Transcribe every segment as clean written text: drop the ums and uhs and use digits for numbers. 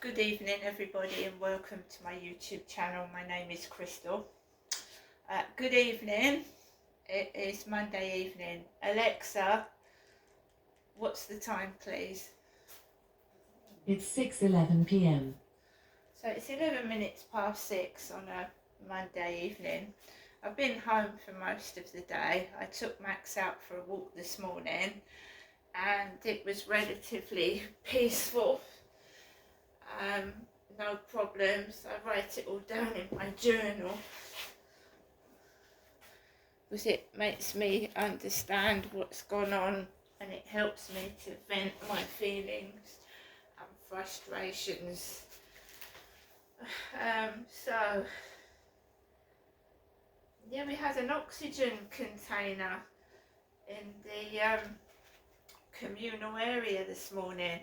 Good evening everybody and welcome to my YouTube channel. My name is Crystal. Good evening. It is Monday evening. Alexa, what's the time please? It's 6:11 p.m. So it's 11 minutes past 6 on a Monday evening. I've been home for most of the day. I took Max out for a walk this morning and it was relatively peaceful. No problems. I write it all down in my journal because it makes me understand what's gone on and it helps me to vent my feelings and frustrations. So yeah, we had an oxygen container in the communal area this morning.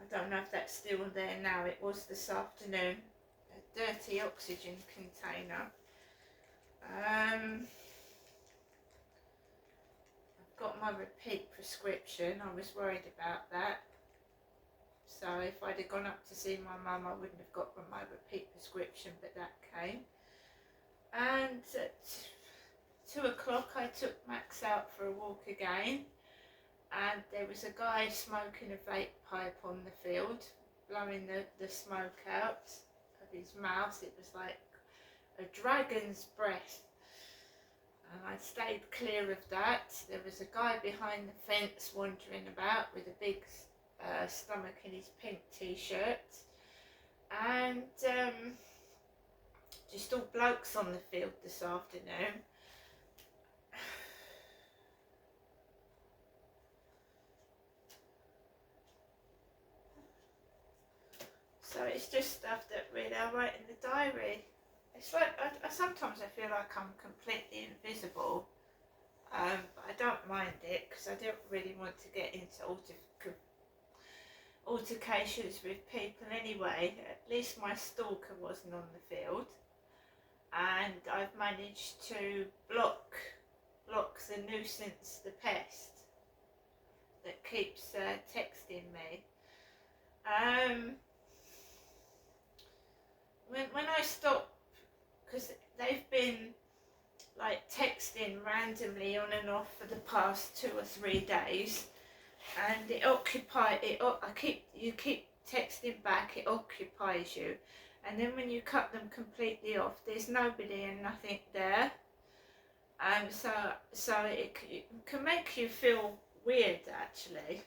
I don't know if that's still there now. It was this afternoon. A dirty oxygen container. I've got my repeat prescription. I was worried about that. So if I'd have gone up to see my mum, I wouldn't have got my repeat prescription, but that came. And at 2 o'clock I took Max out for a walk again. And there was a guy smoking a vape pipe on the field, blowing the smoke out of his mouth. It was like a dragon's breath. And I stayed clear of that. There was a guy behind the fence wandering about with a big stomach in his pink t-shirt. And just all blokes on the field this afternoon. So it's just stuff that really I write in the diary. It's like, sometimes I feel like I'm completely invisible, but I don't mind it because I don't really want to get into altercations with people anyway. At least my stalker wasn't on the field, and I've managed to block the nuisance, the pest that keeps texting me. When I stop, because they've been like texting randomly on and off for the past 2 or 3 days, and you keep texting back, it occupies you, and then when you cut them completely off, there's nobody and nothing there. So it can make you feel weird actually.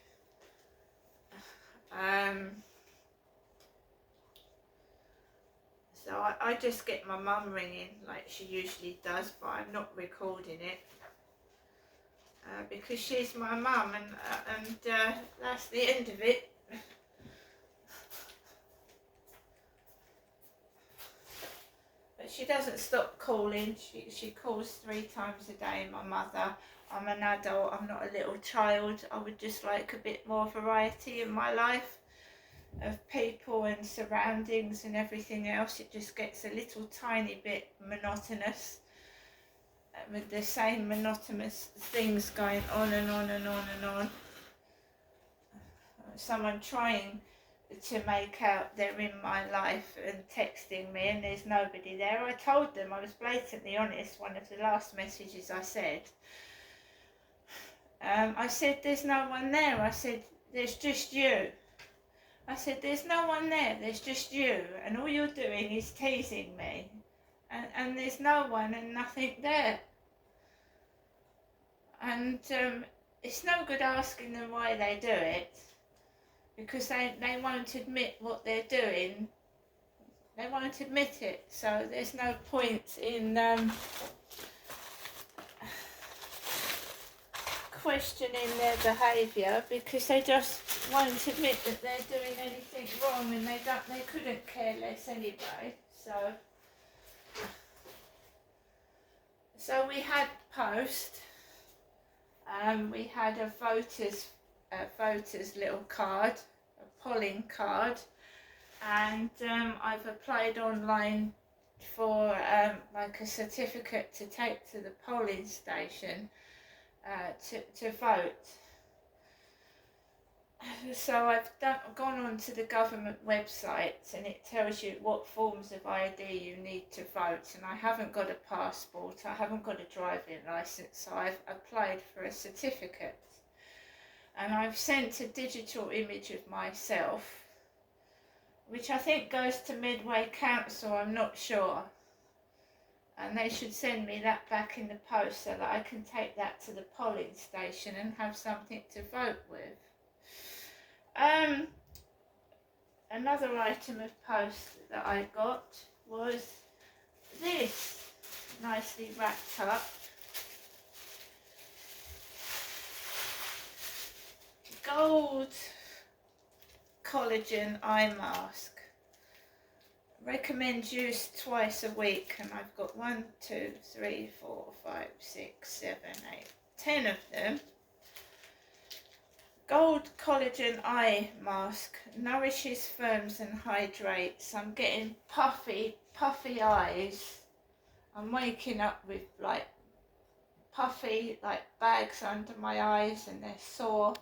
So I just get my mum ringing like she usually does, but I'm not recording it because she's my mum, and that's the end of it. But she doesn't stop calling. She calls 3 times a day, my mother. I'm an adult, I'm not a little child. I would just like a bit more variety in my life of people and surroundings and everything else. It just gets a little tiny bit monotonous with the same monotonous things going on and on and on and on. Someone trying to make out they're in my life and texting me and there's nobody there. I told them, I was blatantly honest, one of the last messages I said. I said there's no one there. I said there's just you. I said there's no one there, there's just you, and all you're doing is teasing me, and there's no one and nothing there. And it's no good asking them why they do it, because they won't admit what they're doing. They won't admit it, so there's no point in questioning their behaviour, because they just won't admit that they're doing anything wrong, and they couldn't care less anyway. So we had post. We had a voter's little card, a polling card, and I've applied online for like a certificate to take to the polling station to vote. So gone onto the government websites, and it tells you what forms of ID you need to vote, and I haven't got a passport, I haven't got a driving licence, so I've applied for a certificate, and I've sent a digital image of myself, which I think goes to Medway Council, I'm not sure, and they should send me that back in the post so that I can take that to the polling station and have something to vote with. Another item of post that I got was this, nicely wrapped up. Gold collagen eye mask. Recommend use twice a week, and I've got 1, 2, 3, 4, 5, 6, 7, 8, 10 of them. Gold collagen eye mask nourishes, firms and hydrates. I'm getting puffy eyes. I'm waking up with like puffy like bags under my eyes and they're sore.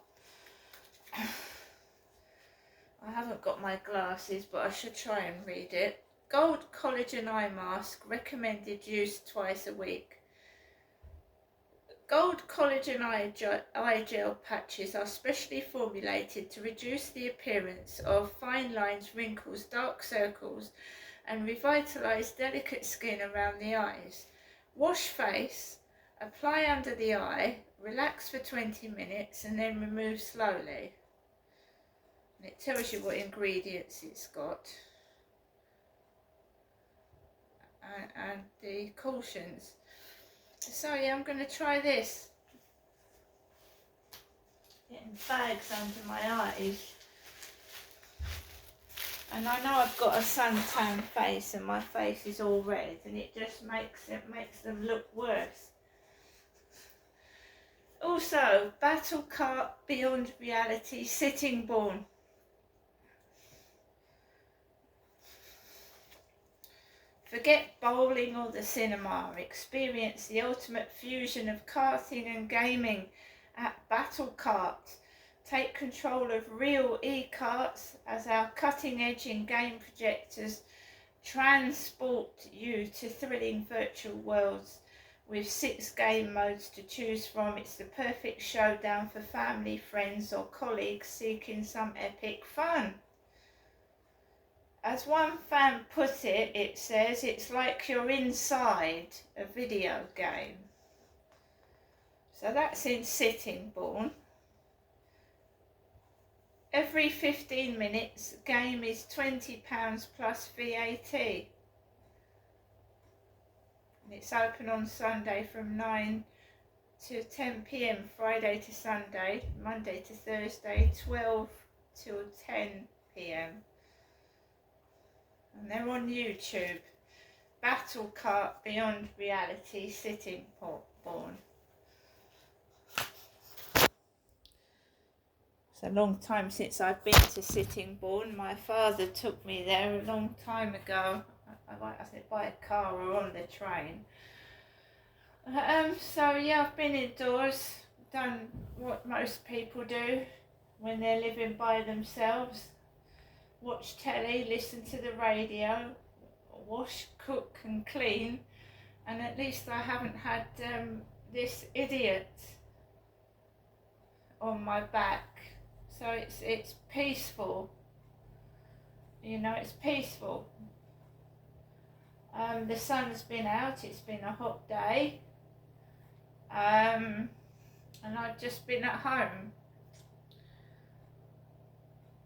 I haven't got my glasses, but I should try and read it. Gold collagen eye mask, recommended use twice a week. Gold collagen eye gel patches are specially formulated to reduce the appearance of fine lines, wrinkles, dark circles, and revitalise delicate skin around the eyes. Wash face, apply under the eye, relax for 20 minutes, and then remove slowly. And it tells you what ingredients it's got. And the cautions. So yeah, I'm going to try this. Getting bags under my eyes. And I know I've got a suntan face and my face is all red, and it just makes them look worse. Also, Battle Cart Beyond Reality Sittingbourne. Forget bowling or the cinema. Experience the ultimate fusion of karting and gaming at Battle Cart. Take control of real e-karts as our cutting-edge in-game projectors transport you to thrilling virtual worlds. With 6 game modes to choose from, it's the perfect showdown for family, friends or colleagues seeking some epic fun. As one fan put it, it says, it's like you're inside a video game. So that's in Sittingbourne. Every 15 minutes, game is £20 plus VAT. And it's open on Sunday from 9 to 10 PM, Friday to Sunday, Monday to Thursday, 12 till 10 PM. And they're on YouTube. Battle Cart Beyond Reality Sittingbourne. It's a long time since I've been to Sittingbourne. My father took me there a long time ago. I think by a car or on the train. So yeah, I've been indoors, done what most people do when they're living by themselves. Watch telly, listen to the radio, wash, cook and clean, and at least I haven't had this idiot on my back. So it's peaceful, you know, it's peaceful. The sun's been out, it's been a hot day, and I've just been at home.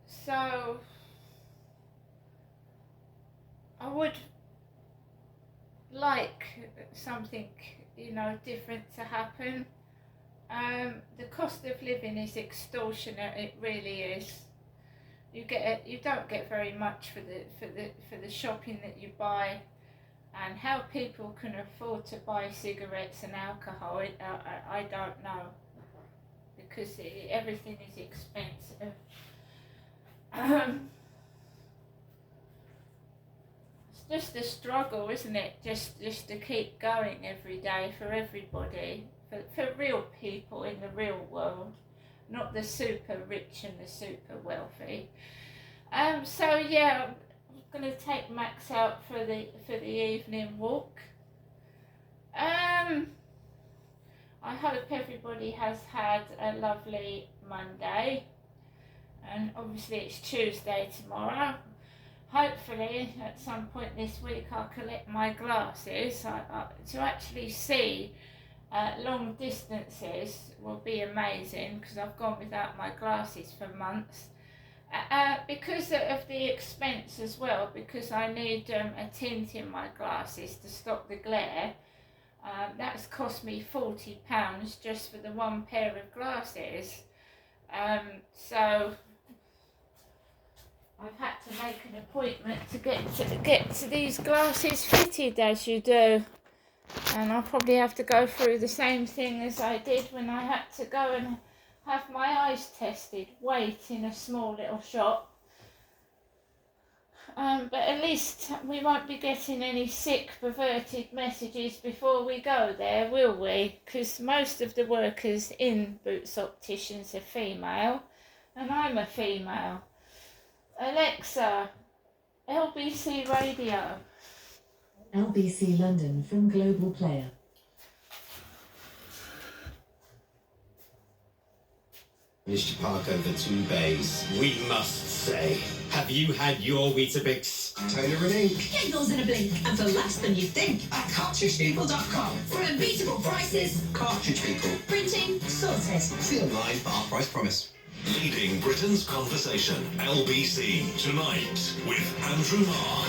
So I would like something, you know, different to happen. The cost of living is extortionate. It really is. You don't get very much for the shopping that you buy, and how people can afford to buy cigarettes and alcohol. I don't know, because everything is expensive. It's just a struggle, isn't it? Just to keep going every day for everybody, for real people in the real world. not the super rich and the super wealthy. So yeah, I'm going to take Max out for the evening walk. I hope everybody has had a lovely Monday, and obviously it's Tuesday tomorrow. Hopefully at some point this week I'll collect my glasses to actually see long distances. Will be amazing, because I've gone without my glasses for months, because of the expense as well, because I need a tint in my glasses to stop the glare. That's cost me £40 just for the one pair of glasses. So I've had to make an appointment to get to these glasses fitted, as you do. And I'll probably have to go through the same thing as I did when I had to go and have my eyes tested, wait in a small little shop. But at least we won't be getting any sick, perverted messages before we go there, will we? Because most of the workers in Boots Opticians are female, and I'm a female. Alexa, LBC Radio. LBC London from Global Player. Managed to park over 2 bays. We must say, have you had your Weetabix? Taylor and ink. Get yours in a blink, and for less than you think, at cartridgepeople.com. For unbeatable prices. Cartridge People. Printing sorted. See online for our price promise. Leading Britain's conversation. LBC tonight with Andrew Marr.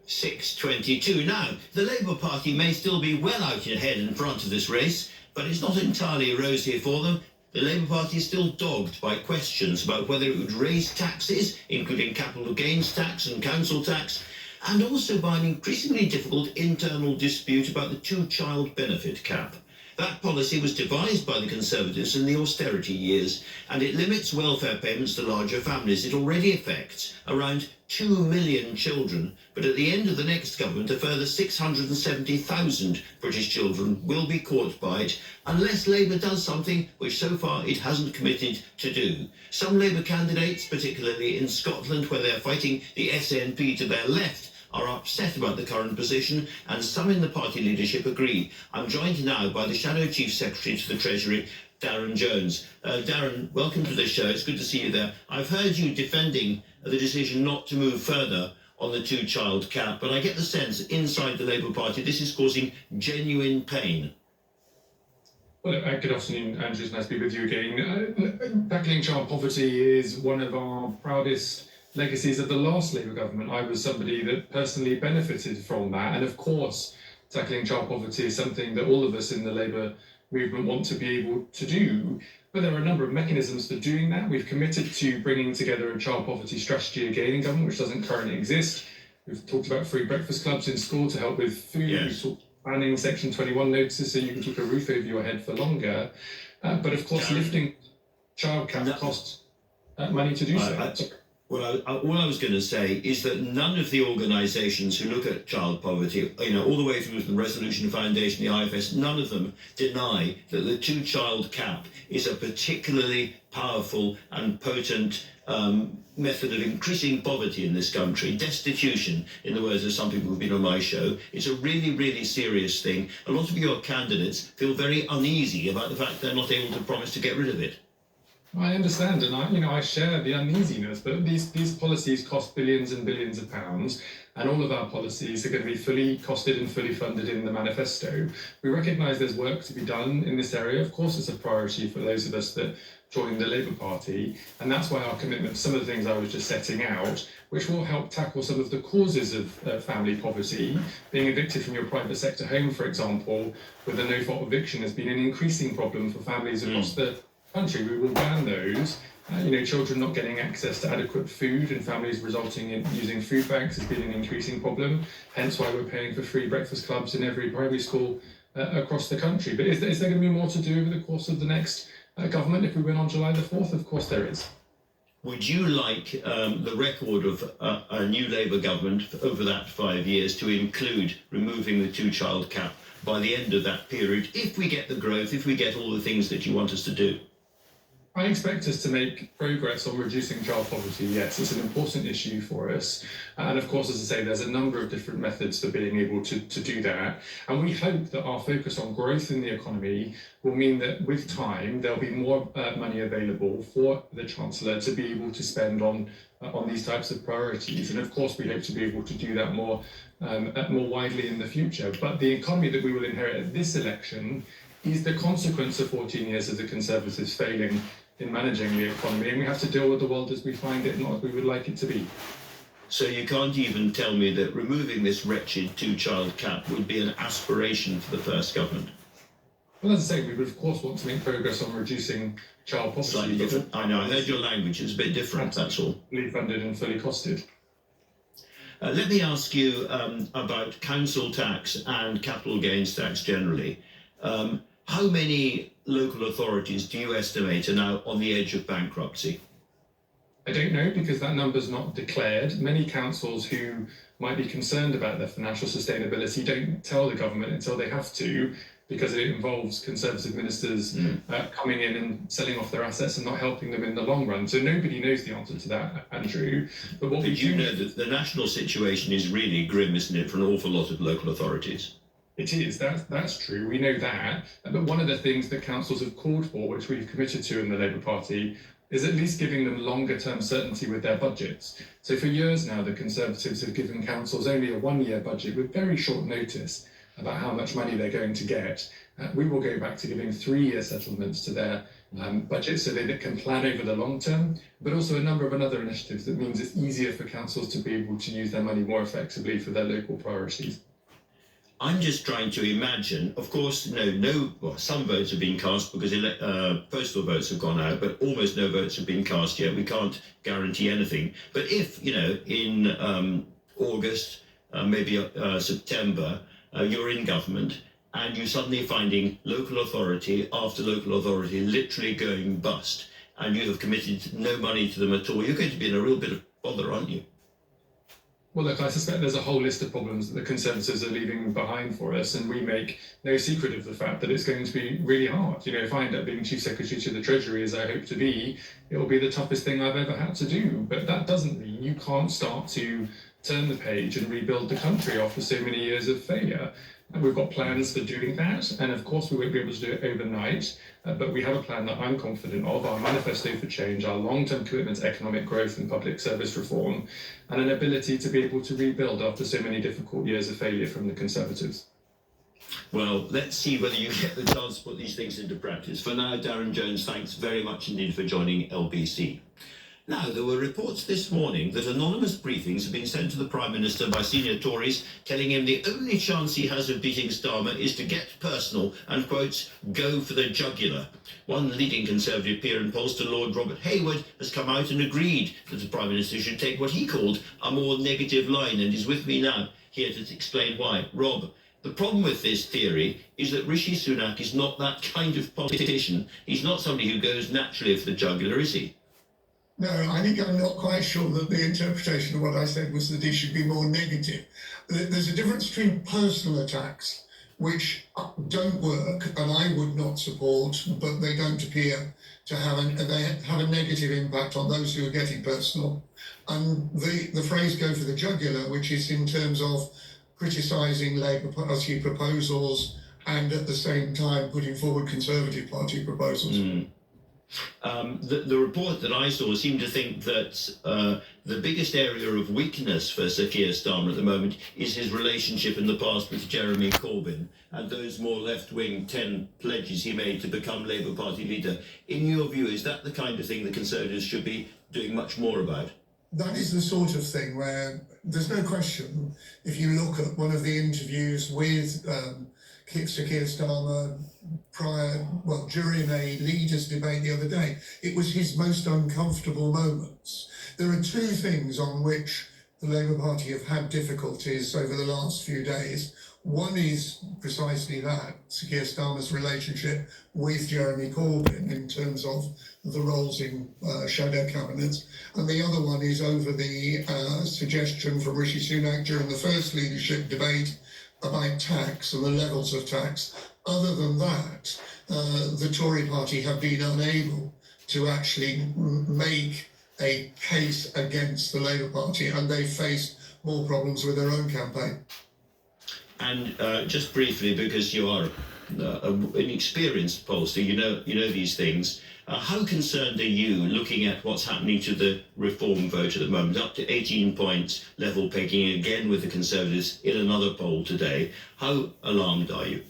6:22. Now, the Labour Party may still be well out ahead in front of this race, but it's not entirely rosy for them. The Labour Party is still dogged by questions about whether it would raise taxes, including capital gains tax and council tax, and also by an increasingly difficult internal dispute about the two-child benefit cap. That policy was devised by the Conservatives in the austerity years, and it limits welfare payments to larger families. It already affects around 2 million children, but at the end of the next government, a further 670,000 British children will be caught by it, unless Labour does something which so far it hasn't committed to do. Some Labour candidates, particularly in Scotland, where they're fighting the SNP to their left, are upset about the current position, and some in the party leadership agree. I'm joined now by the Shadow Chief Secretary to the Treasury, Darren Jones. Darren, welcome to the show. It's good to see you there. I've heard you defending the decision not to move further on the two-child cap, but I get the sense inside the Labour Party this is causing genuine pain. Well, good afternoon, Andrew. It's nice to be with you again. Tackling child poverty is one of our proudest legacies of the last Labour government. I was somebody that personally benefited from that, and of course tackling child poverty is something that all of us in the Labour movement want to be able to do, but there are a number of mechanisms for doing that. We've committed to bringing together a child poverty strategy again in government, which doesn't currently exist. We've talked about free breakfast clubs in school to help with food. Yes. We've talked about banning Section 21 notices so you can keep a roof over your head for longer, but of course lifting child cap costs money to do so. Well, all I was going to say is that none of the organisations who look at child poverty, all the way through the Resolution Foundation, the IFS, none of them deny that the two-child cap is a particularly powerful and potent method of increasing poverty in this country. Destitution, in the words of some people who've been on my show, is a really, really serious thing. A lot of your candidates feel very uneasy about the fact they're not able to promise to get rid of it. I understand, and I share the uneasiness, but these policies cost billions and billions of pounds, and all of our policies are going to be fully costed and fully funded in the manifesto. We recognise there's work to be done in this area. Of course, it's a priority for those of us that join the Labour Party, and that's why our commitment to some of the things I was just setting out, which will help tackle some of the causes of family poverty. Being evicted from your private sector home, for example, with a no-fault eviction has been an increasing problem for families across the country. We will ban those. Children not getting access to adequate food and families resulting in using food banks has been an increasing problem, hence why we're paying for free breakfast clubs in every primary school across the country. But is there going to be more to do over the course of the next government if we win on July the 4th? Of course there is. Would you like the record of a new Labour government over that 5 years to include removing the two-child cap by the end of that period, if we get the growth, if we get all the things that you want us to do? I expect us to make progress on reducing child poverty. Yes, it's an important issue for us. And of course, as I say, there's a number of different methods for being able to do that. And we hope that our focus on growth in the economy will mean that with time, there'll be more money available for the Chancellor to be able to spend on these types of priorities. And of course, we hope to be able to do that more widely in the future. But the economy that we will inherit at this election is the consequence of 14 years of the Conservatives failing in managing the economy, and we have to deal with the world as we find it, not as we would like it to be. So you can't even tell me that removing this wretched two-child cap would be an aspiration for the first government? Well, as I say, we would of course want to make progress on reducing child poverty. Slightly different. I know, I heard your language, it's a bit different, that's all. Fully funded and fully costed. Let me ask you about council tax and capital gains tax generally. How many local authorities do you estimate are now on the edge of bankruptcy? I don't know, because that number's not declared. Many councils who might be concerned about their financial sustainability don't tell the government until they have to, because it involves Conservative ministers coming in and selling off their assets and not helping them in the long run. So nobody knows the answer to that, Andrew. But what you know that the national situation is really grim, isn't it, for an awful lot of local authorities? It is, that's true, we know that. But one of the things that councils have called for, which we've committed to in the Labour Party, is at least giving them longer term certainty with their budgets. So for years now, the Conservatives have given councils only a 1-year budget with very short notice about how much money they're going to get. We will go back to giving 3-year settlements to their budget so they can plan over the long term, but also a number of other initiatives that means it's easier for councils to be able to use their money more effectively for their local priorities. I'm just trying to imagine, of course, well, some votes have been cast because postal votes have gone out, but almost no votes have been cast yet. We can't guarantee anything. But if, in August, maybe September, you're in government and you're suddenly finding local authority after local authority literally going bust, and you have committed no money to them at all, you're going to be in a real bit of bother, aren't you? Well, look, I suspect there's a whole list of problems that the Conservatives are leaving behind for us, and we make no secret of the fact that it's going to be really hard. If I end up being Chief Secretary to the Treasury, as I hope to be, it will be the toughest thing I've ever had to do. But that doesn't mean you can't start to turn the page and rebuild the country after so many years of failure. And we've got plans for doing that, and of course we won't be able to do it overnight, but we have a plan that I'm confident of, our manifesto for change, our long-term commitment to economic growth and public service reform, and an ability to be able to rebuild after so many difficult years of failure from the Conservatives. Well, let's see whether you get the chance to put these things into practice. For now, Darren Jones, thanks very much indeed for joining LBC. Now, there were reports this morning that anonymous briefings have been sent to the Prime Minister by senior Tories telling him the only chance he has of beating Starmer is to get personal and, quotes, go for the jugular. One leading Conservative peer and pollster, Lord Robert Hayward, has come out and agreed that the Prime Minister should take what he called a more negative line, and is with me now here to explain why. Rob, the problem with this theory is that Rishi Sunak is not that kind of politician. He's not somebody who goes naturally for the jugular, is he? No, I think I'm not quite sure that the interpretation of what I said was that he should be more negative. There's a difference between personal attacks, which don't work and I would not support, but they don't appear to have a negative impact on those who are getting personal. And the phrase go for the jugular, which is in terms of criticising Labour Party proposals and at the same time putting forward Conservative Party proposals. The report that I saw seemed to think that the biggest area of weakness for Sir Keir Starmer at the moment is his relationship in the past with Jeremy Corbyn and those more left-wing 10 pledges he made to become Labour Party leader. In your view, is that the kind of thing the Conservatives should be doing much more about? That is the sort of thing where there's no question, if you look at one of the interviews with Sir Keir Starmer during a leaders' debate the other day, it was his most uncomfortable moments. There are two things on which the Labour Party have had difficulties over the last few days. One is precisely that, Sir Keir Starmer's relationship with Jeremy Corbyn in terms of the roles in shadow cabinets, and the other one is over the suggestion from Rishi Sunak during the first leadership debate about tax and the levels of tax. Other than that, the Tory party have been unable to actually make a case against the Labour Party, and they face more problems with their own campaign. And just briefly, because you are an experienced pollster, you know these things. How concerned are you looking at what's happening to the Reform vote at the moment, up to 18 points, level pegging again with the Conservatives in another poll today? How alarmed are you?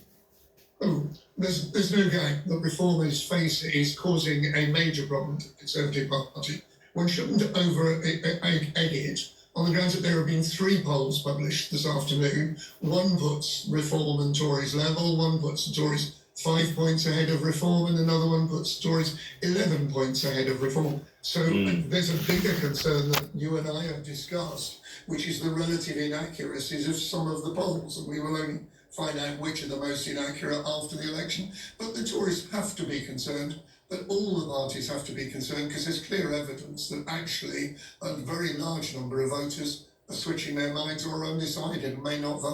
Oh, there's no doubt that Reform is causing a major problem to the Conservative Party. One shouldn't egg it on the grounds that there have been 3 polls published this afternoon. One puts Reform and Tories level, one puts the Tories 5 points ahead of Reform, and another one puts Tories 11 points ahead of Reform. So there's a bigger concern that you and I have discussed, which is the relative inaccuracies of some of the polls, and we will only find out which are the most inaccurate after the election. But the Tories have to be concerned, but all the parties have to be concerned, because there's clear evidence that actually a very large number of voters are switching their minds or are undecided and may not vote.